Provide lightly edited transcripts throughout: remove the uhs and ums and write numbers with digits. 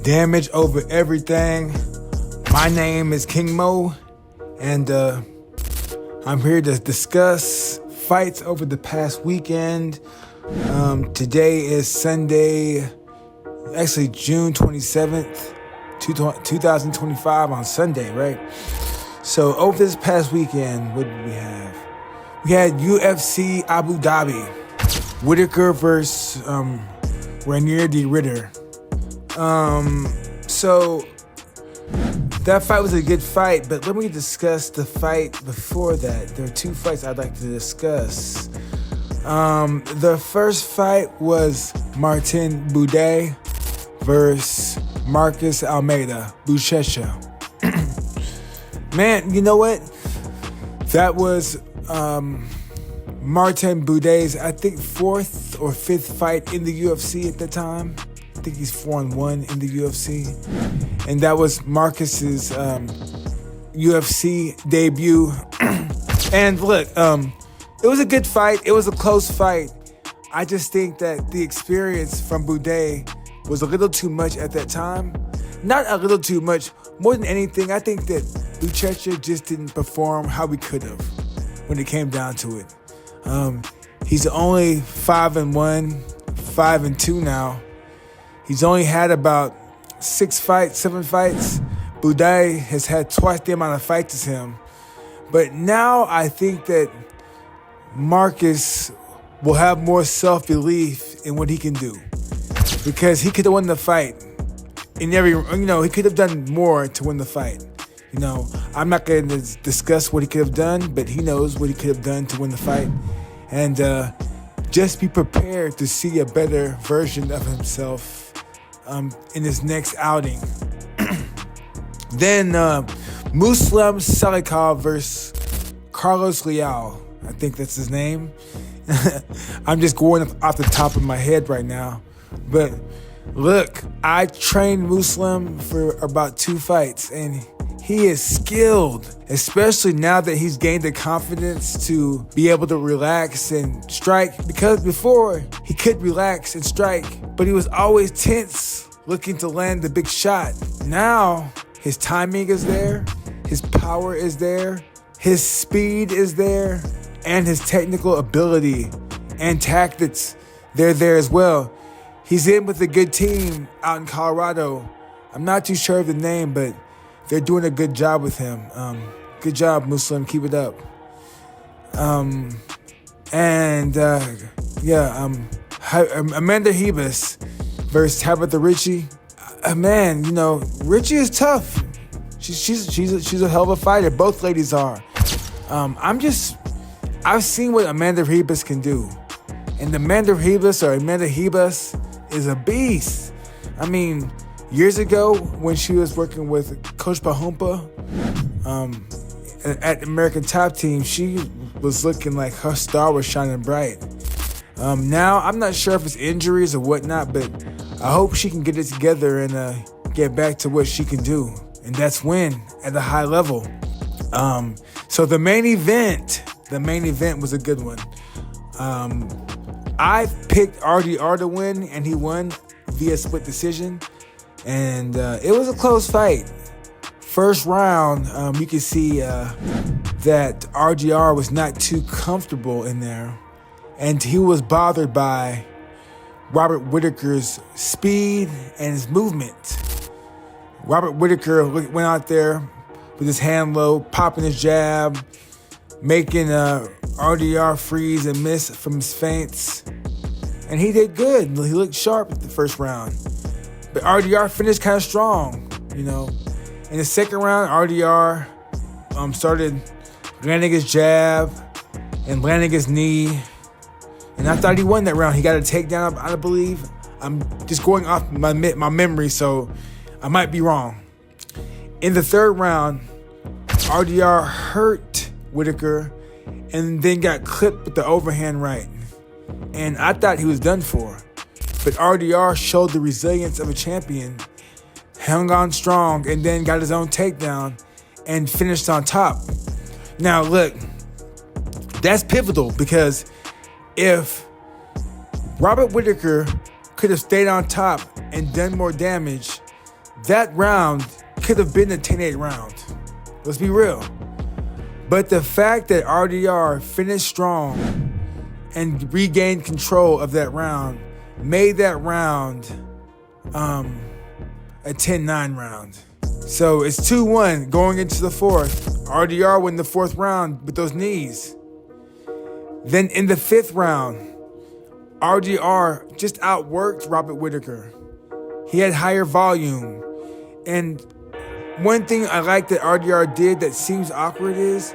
Damage over everything. My name is King Mo, and I'm here to discuss fights over the past weekend. Today is Sunday, actually June 27th, 2025 on Sunday, right? So over this past weekend, what did we have? We had UFC Abu Dhabi. Whitaker versus Rainier de Ritter. So that fight was a good fight, but let me discuss the fight before that. There are two fights I'd like to discuss. The first fight was Martin Buday versus Marcus Almeida, Buchecha. Man, you know what? That was Martin Buday's, I think, fourth or fifth fight in the UFC at the time. I think he's 4-1 in the UFC. And that was Marcus's UFC debut. And look, it was a good fight. It was a close fight. I just think that the experience from Buday was a little too much at that time. Not a little too much. More than anything, I think that Buchecha just didn't perform how he could have when it came down to it. He's only 5-1, 5-2 now. He's only had about 7 fights. Buday has had twice the amount of fights as him. But now I think that Marcus will have more self-belief in what he can do. Because he could have won the fight. He could have done more to win the fight. I'm not going to discuss what he could have done, but he knows what he could have done to win the fight. And just be prepared to see a better version of himself in his next outing. Then Muslim Salikov versus Carlos Leal. I think that's his name. I'm just going off the top of my head right now. But look, I trained Muslim for about 2 fights, and he is skilled, especially now that he's gained the confidence to be able to relax and strike. Because before, he could relax and strike, but he was always tense, looking to land the big shot. Now, his timing is there, his power is there, his speed is there, and his technical ability and tactics, they're there as well. He's in with a good team out in Colorado. I'm not too sure of the name, but they're doing a good job with him. Good job, Muslim. Keep it up. Amanda Hebus versus Tabitha Ritchie. Man, Ritchie is tough. She's a hell of a fighter. Both ladies are. I've seen what Amanda Hebus can do. And Amanda Hebus is a beast. I mean, years ago when she was working with Coach Bahumpa at American Top Team, she was looking like her star was shining bright. Now, I'm not sure if it's injuries or whatnot, but I hope she can get it together and get back to what she can do. And that's win at a high level. So the main event was a good one. I picked RDR to win, and he won via split decision. And it was a close fight. First round, you can see that RDR was not too comfortable in there. And he was bothered by Robert Whitaker's speed and his movement. Robert Whitaker went out there with his hand low, popping his jab, making RDR freeze and miss from his feints. And he did good. He looked sharp at the first round. But RDR finished kind of strong, In the second round, RDR started landing his jab and landing his knee. And I thought he won that round. He got a takedown, I believe. I'm just going off my memory, so I might be wrong. In the third round, RDR hurt Whitaker and then got clipped with the overhand right. And I thought he was done for. But RDR showed the resilience of a champion, hung on strong, and then got his own takedown and finished on top. Now, look, that's pivotal because if Robert Whitaker could have stayed on top and done more damage, that round could have been a 10-8 round. Let's be real. But the fact that RDR finished strong and regained control of that round made that round a 10-9 round. So it's 2-1 going into the fourth. RDR win the fourth round with those knees. Then in the fifth round, RDR just outworked Robert Whittaker. He had higher volume. And one thing I like that RDR did that seems awkward is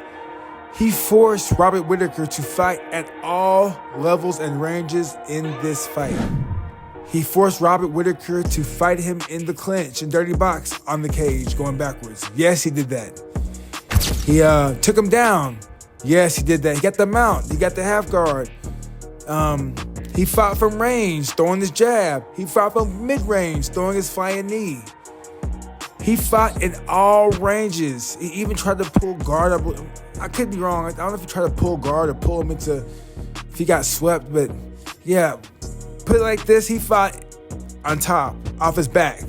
he forced Robert Whittaker to fight at all levels and ranges in this fight. He forced Robert Whittaker to fight him in the clinch and dirty box on the cage going backwards. Yes, he did that. He took him down. Yes, he did that. He got the mount. He got the half guard. He fought from range, throwing his jab. He fought from mid-range, throwing his flying knee. He fought in all ranges. He even tried to pull guard up. I could be wrong. I don't know if he tried to pull guard or pull him into if he got swept, but yeah. Put it like this, he fought on top, off his back,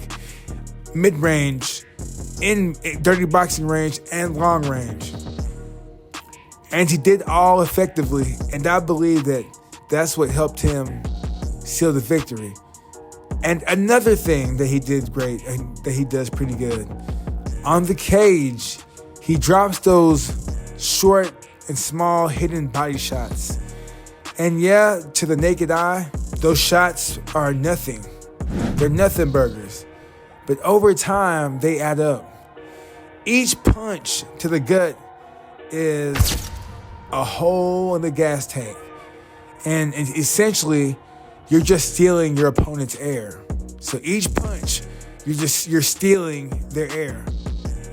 mid-range, in dirty boxing range, and long range. And he did all effectively, and I believe that that's what helped him seal the victory. And another thing that he did great, and that he does pretty good, on the cage, he drops those short and small hidden body shots. And yeah, to the naked eye, those shots are nothing. They're nothing burgers. But over time, they add up. Each punch to the gut is a hole in the gas tank. And essentially, you're just stealing your opponent's air. So each punch, you're stealing their air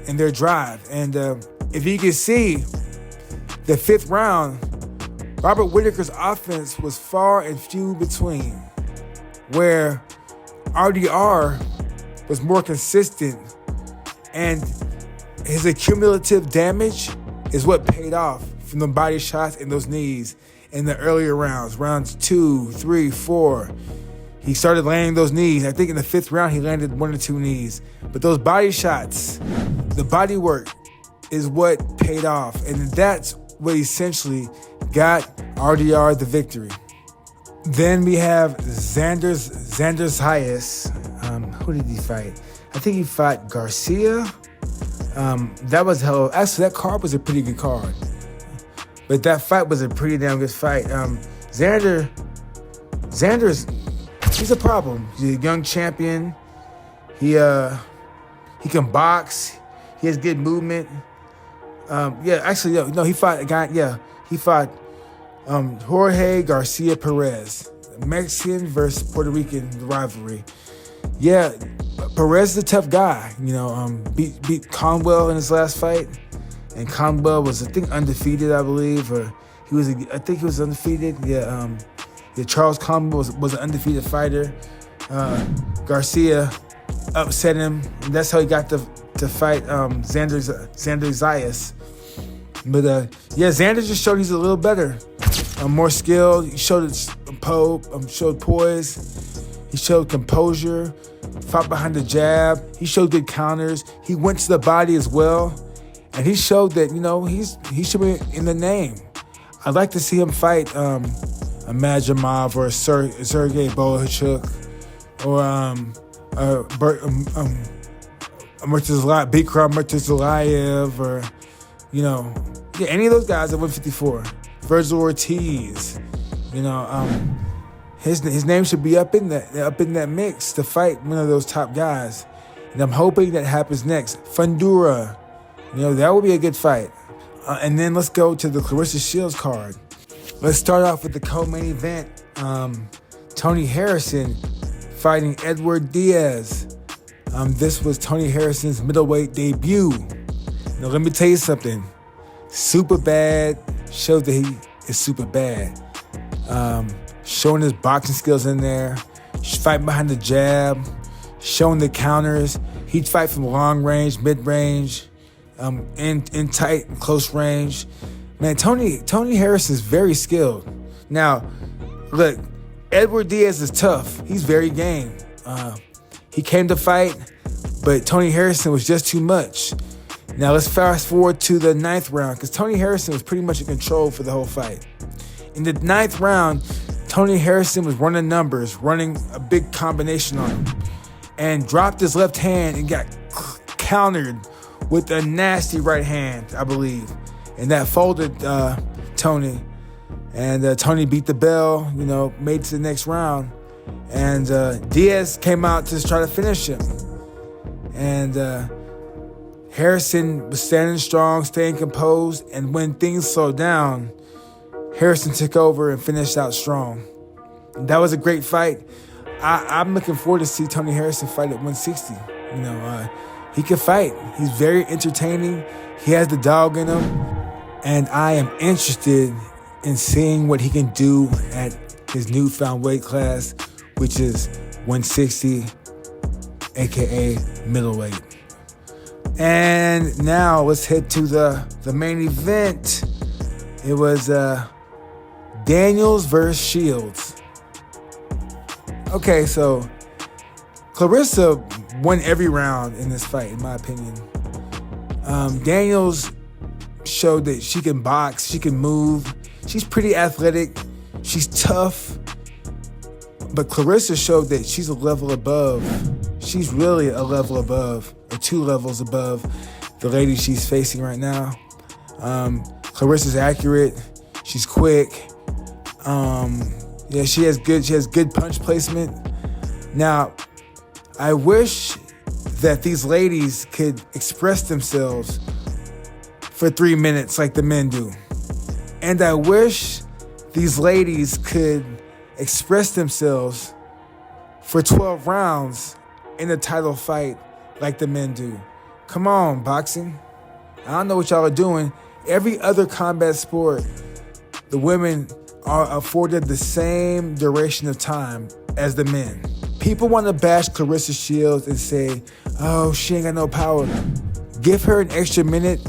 and their drive. And if you can see, the fifth round, Robert Whittaker's offense was far and few between, where RDR was more consistent, and his accumulative damage is what paid off from the body shots and those knees in the earlier rounds, rounds 2, 3, 4. He started landing those knees. I think in the fifth round, he landed 1 or 2 knees. But those body shots, the body work is what paid off. And that's what essentially got RDR the victory. Then we have Xander Zayas. Who did he fight? I think he fought Garcia. That was hell. Actually, that card was a pretty good card. But that fight was a pretty damn good fight. Xander's he's a problem. He's a young champion. He can box. He has good movement. He fought a guy. Yeah, he fought Jorge Garcia Perez, Mexican versus Puerto Rican rivalry. Yeah, Perez is a tough guy. Beat Conwell in his last fight, and Conwell was, I think, undefeated. I believe, or I think he was undefeated. Yeah, Charles Conwell was an undefeated fighter. Garcia upset him, and that's how he got to fight Xander Zayas. But Xander just showed he's a little better, more skilled. He showed poise. He showed composure. Fought behind the jab. He showed good counters. He went to the body as well, and he showed that he should be in the name. I'd like to see him fight a Majamov or a Sergey Bohachuk or Bikram Murtazalayev, or any of those guys at 154. Virgil Ortiz, his name should be up in that mix to fight one of those top guys. And I'm hoping that happens next. Fundura, that would be a good fight. And then let's go to the Clarissa Shields card. Let's start off with the co-main event. Tony Harrison fighting Edward Diaz. This was Tony Harrison's middleweight debut. Now let me tell you something. Super Bad showed that he is super bad. Showing his boxing skills in there, fighting behind the jab, showing the counters. He'd fight from long range, mid range, in tight and close range. Man, Tony Harris is very skilled. Now, look, Edward Diaz is tough. He's very game. He came to fight, but Tony Harrison was just too much. Now let's fast forward to the 9th round, because Tony Harrison was pretty much in control for the whole fight. In the 9th round, Tony Harrison was running numbers, running a big combination on him, and dropped his left hand and got countered with a nasty right hand, I believe. And that folded Tony. And Tony beat the bell, made it to the next round. And Diaz came out to try to finish him. And Harrison was standing strong, staying composed. And when things slowed down, Harrison took over and finished out strong. And that was a great fight. I'm looking forward to see Tony Harrison fight at 160. He can fight. He's very entertaining. He has the dog in him. And I am interested in seeing what he can do at his newfound weight class, which is 160, aka middleweight. And now let's head to the main event. It was Daniels versus Shields. Okay, so Clarissa won every round in this fight, in my opinion. Daniels showed that she can box, she can move. She's pretty athletic. She's tough. But Clarissa showed that she's a level above. She's really a level above, or 2 levels above the lady she's facing right now. Clarissa's accurate. She's quick. She has good punch placement. Now, I wish that these ladies could express themselves for 3 minutes like the men do. And I wish these ladies could express themselves for 12 rounds in a title fight like the men do. Come on, boxing. I don't know what y'all are doing. Every other combat sport, the women are afforded the same duration of time as the men. People want to bash Clarissa Shields and say, oh, she ain't got no power. Give her an extra minute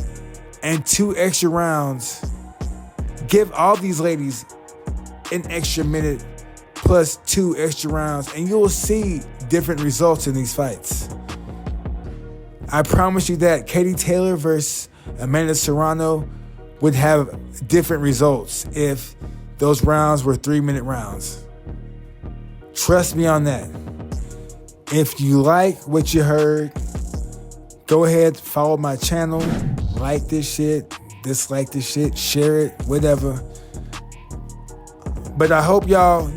and 2 extra rounds. Give all these ladies an extra minute plus 2 extra rounds, and you'll see different results in these fights. I promise you that Katie Taylor versus Amanda Serrano would have different results if those rounds were 3-minute rounds. Trust me on that. If you like what you heard, go ahead, follow my channel, like this shit, dislike this shit, share it, whatever. But I hope y'all,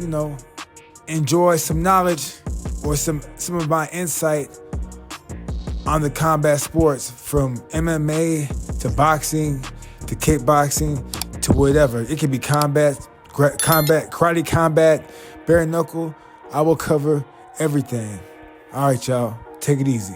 enjoy some knowledge or some of my insight on the combat sports, from MMA to boxing to kickboxing to whatever. It could be combat, karate combat, bare knuckle. I will cover everything. All right, y'all. Take it easy.